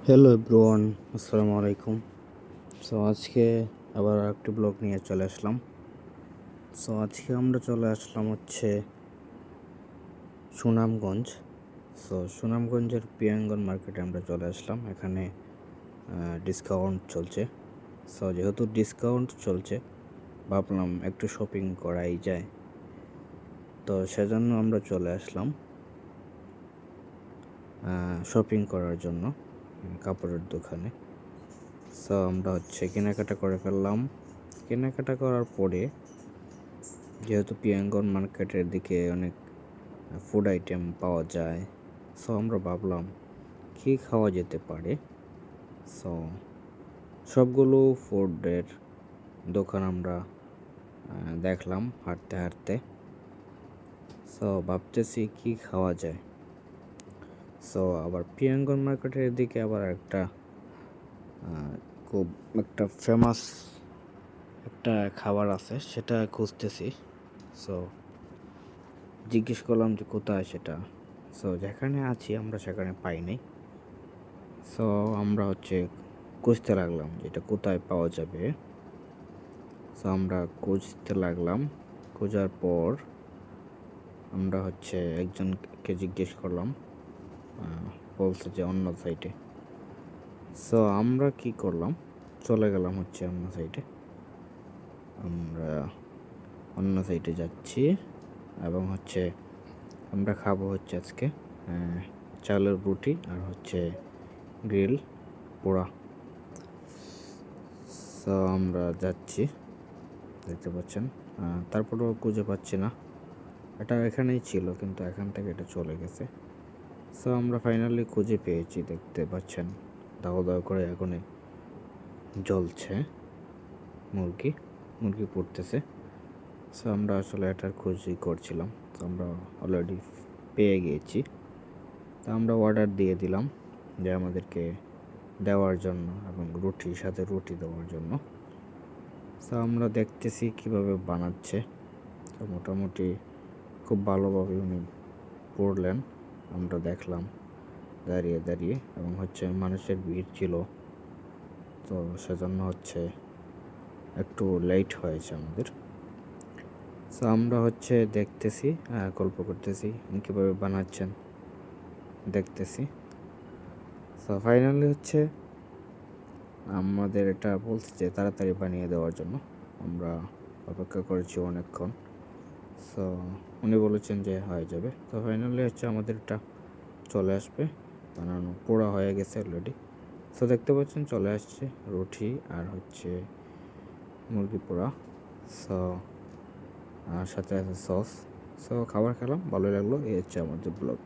Hello everyone, আসসালামু আলাইকুম। আজকে আবার একটি ব্লগ নিয়ে চলে আসলাম। আজকে আমরা চলে আসলাম হচ্ছে সুনামগঞ্জ। সুনামগঞ্জের পিয়াঙ্গন মার্কেটে আমরা চলে আসলাম। এখানে ডিসকাউন্ট চলছে। যেহেতু ডিসকাউন্ট চলছে, ভাবলাম একটু শপিং করাই যায়। সেজন্য আমরা চলে আসলাম শপিং করার জন্য কাপড়ের দোকানে। আমরা কেনাকাটা করে ফেললাম। কেনাকাটা করার পরে, যেহেতু পিয়াঙ্গন মার্কেটের দিকে অনেক ফুড আইটেম পাওয়া যায়, আমরা ভাবলাম কী খাওয়া যেতে পারে। সবগুলো ফুডের দোকান আমরা দেখলাম হাঁটতে হাঁটতে। ভাবতেছি কী খাওয়া যায়। আবার পিয়াঙ্গন মার্কেটের দিকে আবার খুব একটা ফেমাস একটা খাবার আছে, সেটা খুঁজতেছি। জিজ্ঞেস করলাম যে কোথায় সেটা। যেখানে আছি আমরা সেখানে পাই নাই। আমরা খুঁজতে লাগলাম যে এটা কোথায় পাওয়া যাবে। আমরা খুঁজতে লাগলাম। খোঁজার পর আমরা একজনকে জিজ্ঞেস করলাম, বলছে যে অন্য সাইটে। আমরা কি করলাম, চলে গেলাম অন্য সাইটে। আমরা অন্য সাইটে যাচ্ছি এবং আমরা খাবো আজকে চালের রুটি আর গ্রিল পোড়া। আমরা যাচ্ছি, দেখতে পাচ্ছেন। তারপরেও খুঁজে পাচ্ছি না। এটা এখানেই ছিল, কিন্তু এখান থেকে এটা চলে গেছে। আমরা ফাইনালি খুঁজে পেয়েছি, দেখতে পাচ্ছেন। দাও দাও করে আগুনে জ্বলছে মুরগি পুড়তেছে। আমরা এটার খোঁজই করছিলাম। আমরা অলরেডি পেয়ে গিয়েছি। আমরা অর্ডার দিয়ে দিলাম যে আমাদেরকে দেওয়ার জন্য এবং সাথে রুটি দেওয়ার জন্য। আমরা দেখতেছি কিভাবে বানাচ্ছে। মোটামুটি খুব ভালোভাবে উনি পড়লেন, আমরা দেখলাম দাঁড়িয়ে দাঁড়িয়ে। এবং মানুষের ভিড় ছিল, সেজন্য একটু লেট হয়েছে আমাদের। আমরা দেখতেছি, গল্প করতেছি কীভাবে বানাচ্ছেন, দেখতেছি। ফাইনালি আমাদের এটা বলছে যে তাড়াতাড়ি বানিয়ে দেওয়ার জন্য। আমরা অপেক্ষা করেছি অনেকক্ষণ। উনি বলেছেন যে হয়ে যাবে। ফাইনালি আমাদের এটা চলে আসবে, বানানো পোড়া হয়ে গেছে অলরেডি। দেখতে পাচ্ছেন চলে আসছে রুটি আর মুরগি পোড়া। আর সাথে আছে সস। খাবার খেলাম, ভালো লাগলো। এই আমাদের ব্লগ।